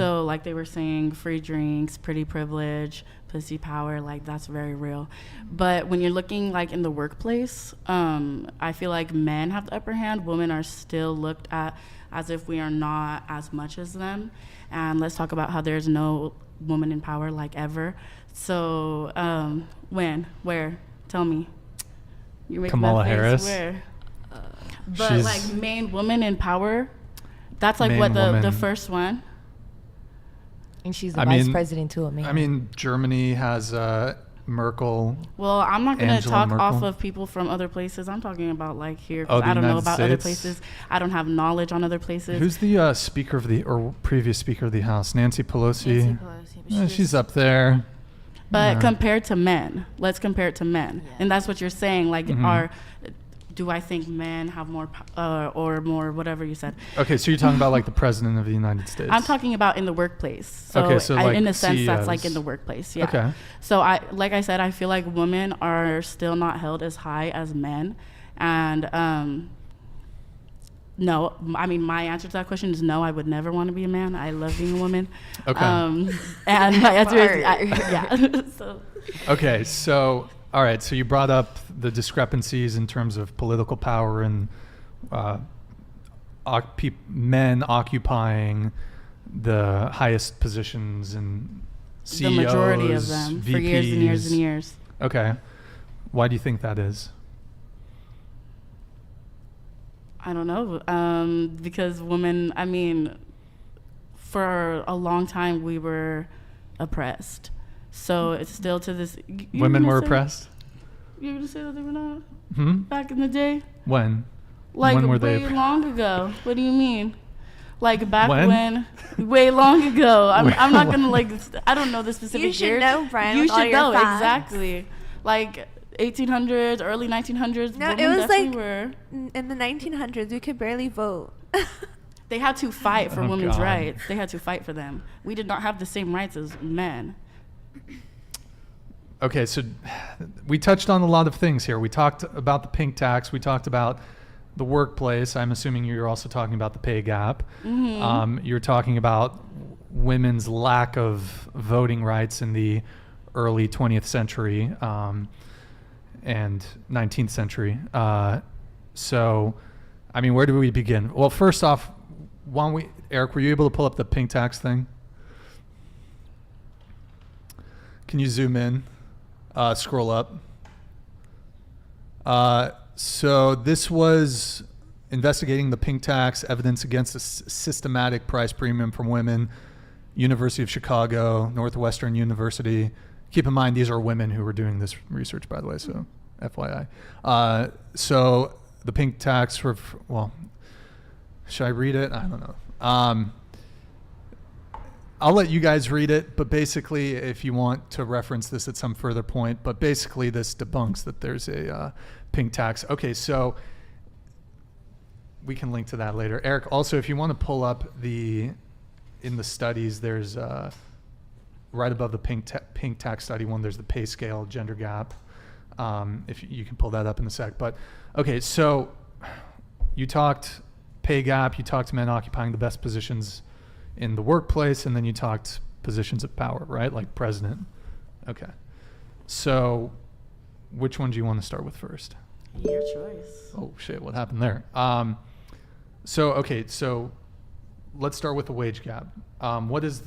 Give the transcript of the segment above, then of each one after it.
So like they were saying, free drinks, pretty privilege, pussy power, like that's very real. But when you're looking like in the workplace, I feel like men have the upper hand. Women are still looked at as if we are not as much as them. And let's talk about how there's no woman in power like ever. So when, where, tell me. You're making Kamala that face. Harris. Where? But like main woman in power, that's like what the first one. And she's the vice president too. I mean, Germany has Merkel. Well, I'm not going to talk Merkel. off of people from other places. I'm talking about like here. Oh, I don't know United about States? other places. I don't have knowledge on other places. Who's the speaker of the, or previous speaker of the House? Nancy Pelosi. She's up there. But compared to men, let's compare it to men. Yeah. And that's what you're saying. Like, do I think men have more, or more, whatever you said? Okay, so you're talking about like the president of the United States. I'm talking about in the workplace. So, okay, so like in a sense, CEOs. that's like in the workplace. Yeah. Okay. So like I said, I feel like women are still not held as high as men. And no, I mean, my answer to that question is no, I would never want to be a man. I love being a woman. Okay. And my answer is, yeah. So. Okay, so, all right, so you brought up the discrepancies in terms of political power and men occupying the highest positions and CEOs, the majority of them VPs. For years and years and years. Okay. Why do you think that is? I don't know. Because women, I mean, for a long time we were oppressed. So it's still to this. Women were oppressed? You were to say that they were not? Hmm? Back in the day? When? Like when were way long ago. What do you mean? Like back when? Way long ago. I'm not going to like, I don't know the specific years. You should know, Brian. You should know, facts. Exactly. Like 1800s, early 1900s. No, it was like in the 1900s, we could barely vote. They had to fight for women's God. rights. They had to fight for them. We did not have the same rights as men. Okay, so we touched on a lot of things here. We talked about the pink tax. We talked about the workplace. I'm assuming you're also talking about the pay gap. Mm-hmm. You're talking about women's lack of voting rights in the early 20th century and 19th century. So, I mean, where do we begin? Well, first off, why don't we, Eric, were you able to pull up the pink tax thing? Can you zoom in? Scroll up. So this was investigating the pink tax, evidence against a systematic price premium from women, University of Chicago, Northwestern University. Keep in mind, these are women who were doing this research, by the way, so FYI. So the pink tax, well, should I read it? I don't know. I'll let you guys read it, but basically, if you want to reference this at some further point, but basically this debunks that there's a pink tax. Okay, so we can link to that later. Eric, also, if you want to pull up in the studies, there's right above the pink tax study one, there's the pay scale, gender gap. If you can pull that up in a sec. But okay, so you talked pay gap, you talked men occupying the best positions in the workplace, and then you talked positions of power, right? Like president. Okay. So which one do you want to start with first? Your choice. Oh shit, what happened there? So let's start with the wage gap. What is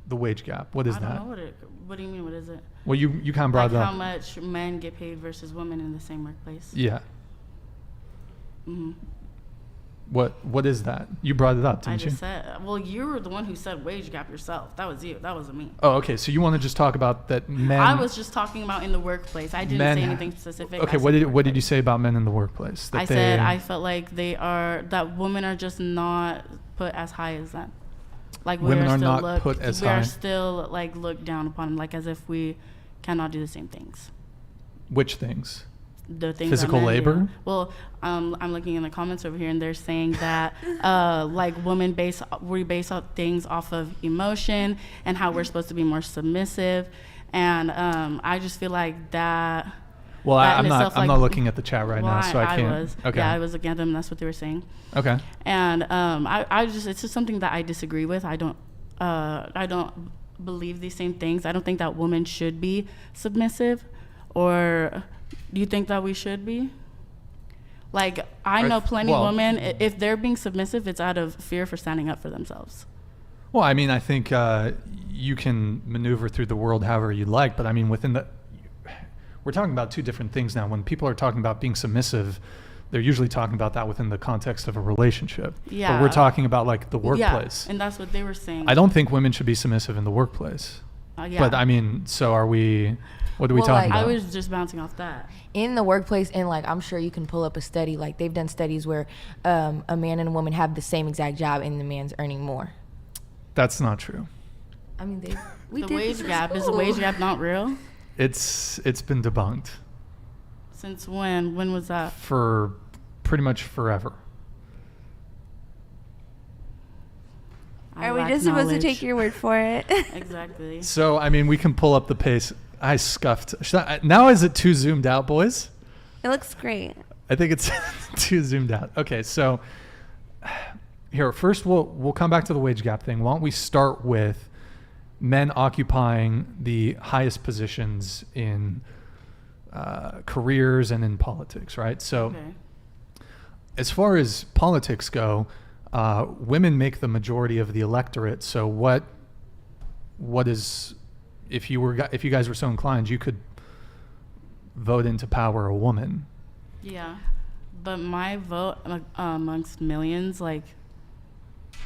the wage gap? What is that? I don't know what do you mean, what is it? Well, you kind of brought it up. How much men get paid versus women in the same workplace? Yeah. Mm-hmm. What is that? You brought it up, didn't you? I just said, well, you were the one who said wage gap yourself. That was you. That wasn't me. Oh, okay. So you want to just talk about that men... I was just talking about in the workplace. I didn't say anything specific. Okay, what did you say about men in the workplace? I said I felt like that women are just not put as high as them. Like women are not put as high. We are still like looked down upon, like as if we cannot do the same things. Which things? The things physical labor? Do. Well, I'm looking in the comments over here, and they're saying that like we base things off of emotion and how we're supposed to be more submissive, and I just feel like that. Well, I'm not looking at the chat right now, so I can't. Okay. Yeah, I was looking at them. That's what they were saying. Okay. And it's just something that I disagree with. I don't I don't believe these same things. I don't think that women should be submissive. Or do you think that we should be? Like, I know plenty of women, if they're being submissive, it's out of fear for standing up for themselves. Well, I mean, I think you can maneuver through the world however you like, but I mean, we're talking about two different things now. When people are talking about being submissive, they're usually talking about that within the context of a relationship. Yeah. But we're talking about like the workplace. Yeah, and that's what they were saying. I don't think women should be submissive in the workplace. Yeah. But I mean, so are we, what are we talking about? I was just bouncing off that. In the workplace, and like I'm sure you can pull up a study, like they've done studies where a man and a woman have the same exact job and the man's earning more. That's not true. I mean, The wage gap, is the wage gap not real? It's been debunked Since when? When was that? for pretty much forever. Are we just supposed to take your word for it? Exactly. So, I mean, we can pull up the pace. I scuffed. Now is it too zoomed out, boys? It looks great. I think it's too zoomed out. Okay, so here, first we'll come back to the wage gap thing. Why don't we start with men occupying the highest positions in careers and in politics, right? So Okay. as far as politics go, women make the majority of the electorate. So what is, if you guys were so inclined, you could vote into power a woman. Yeah. But my vote amongst millions, like,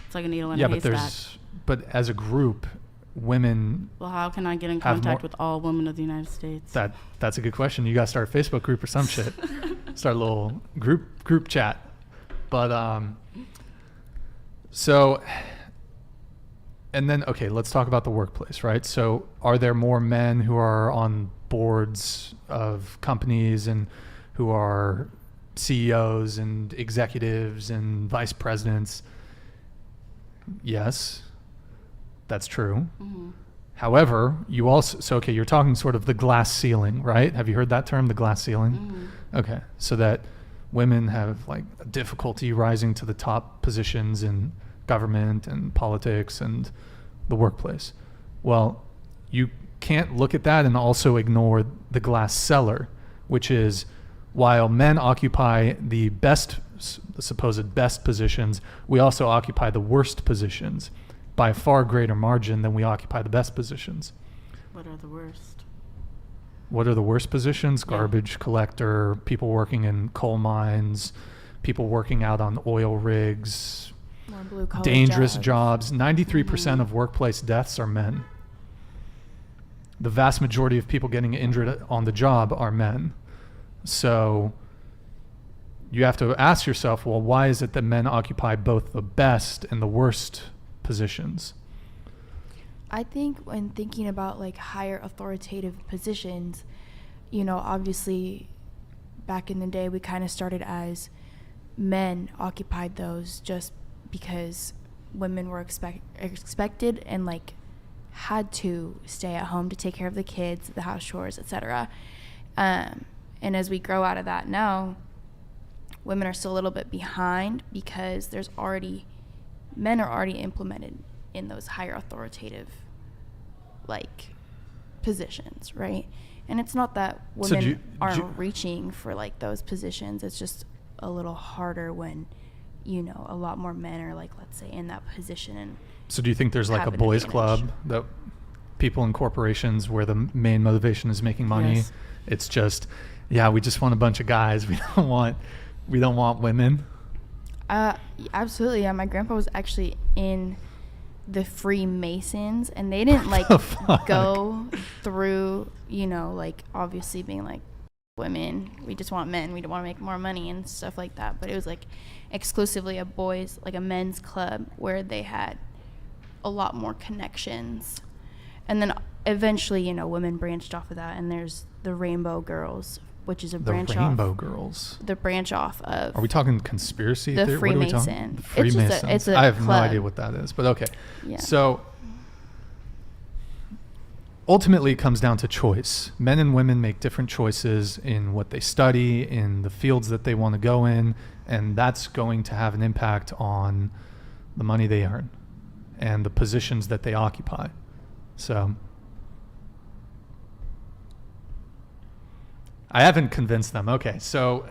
it's like a needle in a haystack. But as a group, women. Well, how can I get in have contact more- with all women of the United States? That's a good question. You got to start a Facebook group or some shit. Start a little group chat. But so, and then, okay, let's talk about the workplace, right? So are there more men who are on boards of companies and who are CEOs and executives and vice presidents? Yes, that's true. Mm-hmm. However, you also, so okay, you're talking sort of the glass ceiling, right? Have you heard that term, the glass ceiling? Mm-hmm. Okay, so that women have like difficulty rising to the top positions in government and politics and the workplace. Well, you can't look at that and also ignore the glass cellar, which is while men occupy the supposed best positions, we also occupy the worst positions by a far greater margin than we occupy the best positions. What are the worst? What are the worst positions? Yeah. Garbage collector, people working in coal mines, people working out on oil rigs, More blue-collar dangerous jobs. 93% Mhm. of workplace deaths are men. The vast majority of people getting injured on the job are men. So you have to ask yourself, well, why is it that men occupy both the best and the worst positions? I think when thinking about like higher authoritative positions, obviously back in the day we kind of started as men occupied those just because women were expected and like had to stay at home to take care of the kids, the house chores, etc. And as we grow out of that now, women are still a little bit behind because men are already implemented in those higher authoritative like positions, right? And it's not that women aren't reaching for like those positions. It's just a little harder when a lot more men are like, let's say, in that position. And So do you think there's like a have an boys advantage. club that people in corporations where the main motivation is making money? Yes. It's just, yeah, we just want a bunch of guys. We don't want women. Absolutely, yeah. My grandpa was actually in the Freemasons, and they didn't like The fuck? go through, like obviously being like, women, we just want men, we don't want to make more money and stuff like that. But it was like exclusively a men's club where they had a lot more connections. And then eventually, women branched off of that, and there's the Rainbow Girls, which is a branch The Rainbow Girls. The branch off of Are we talking conspiracy the theory? What are we talking? Freemason. The It's just Freemasons. it's a I have no club. idea what that is, but okay. Yeah. So ultimately it comes down to choice. Men and women make different choices in what they study, in the fields that they want to go in, and that's going to have an impact on the money they earn. and the positions that they occupy. So I haven't convinced them. Okay, so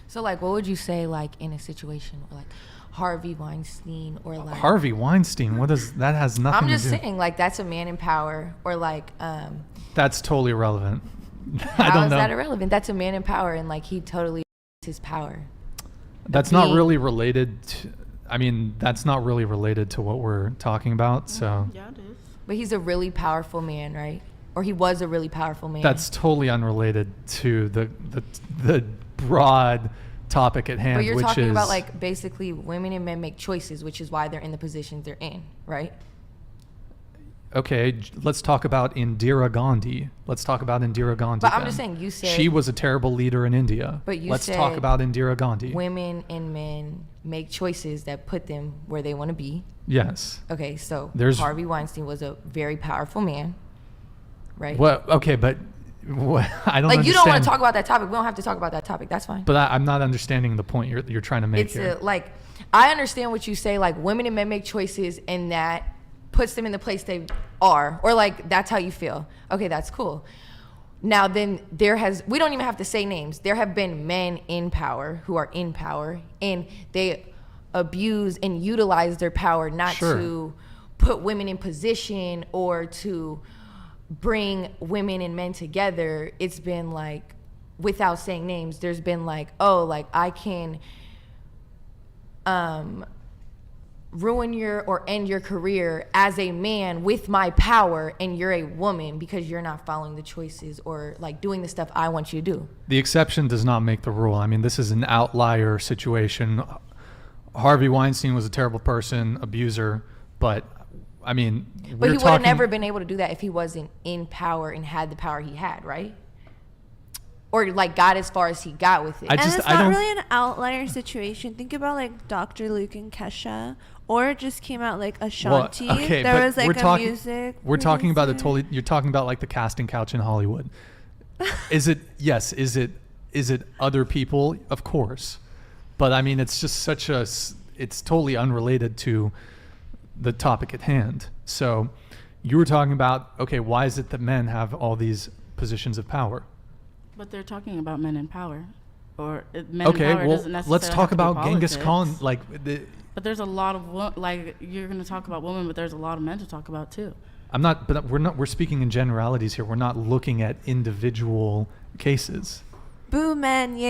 So like, what would you say like in a situation where like Harvey Weinstein or like Harvey Weinstein, what does that has nothing I'm just to do. saying like that's a man in power, or like That's totally irrelevant. I how don't is know. that irrelevant? That's a man in power, and like he totally his power. That's not being- really related to, I mean, that's not really related to what we're talking about. So Yeah, it is. But he's a really powerful man, right? Or he was a really powerful man. that's totally unrelated to the broad topic at hand, But you're which talking is about like basically women and men make choices, which is why they're in the positions they're in, right? okay. Let's talk about Indira Gandhi. Let's talk about Indira Gandhi. But I'm then. just saying, you said she was a terrible leader in India. But you let's talk said about Indira Gandhi. women and men make choices that put them where they want to be. Yes. Okay, so There's- Harvey Weinstein was a very powerful man, right? Well, okay, but what, I don't Like you don't want understand- to talk about that topic. We don't have to talk about that topic. That's fine. But I'm not understanding the point you're trying to make It's here. like I understand what you say. Like women and men make choices, and that puts them in the place they are, or like that's how you feel. Okay, that's cool. Now then, we don't even have to say names. There have been men in power who are in power, and they abuse and utilize their power not Sure. to put women in position or to bring women and men together. It's been like, without saying names, there's been like, oh, like I can ruin your or end your career as a man with my power, and you're a woman because you're not following the choices or like doing the stuff I want you to do. The exception does not make the rule. I mean, this is an outlier situation. Harvey Weinstein was a terrible person, abuser, but I mean, But he would have never been able to do that if he wasn't in power and had the power he had, right? Or like got as far as he got with it. I And just- it's I not don't- really an outlier situation. Think about like Dr. Luke and Kesha, or it just came out like Ashanti. okay, there but was like we're a talking- music. We're talking about a producer. totally. You're talking about like the casting couch in Hollywood. Is it? Yes. Is it other people? Of course, but I mean, it's just such a. It's totally unrelated to the topic at hand. So, you were talking about, okay, why is it that men have all these positions of power? But they're talking about men in power, or men Okay, in power well, doesn't necessarily let's have talk to be about Genghis politics. Khan. Like, But there's a lot of like you're gonna talk about women, but there's a lot of men to talk about too. I'm not. But we're not. We're speaking in generalities here. We're not looking at individual cases. Boo men, yay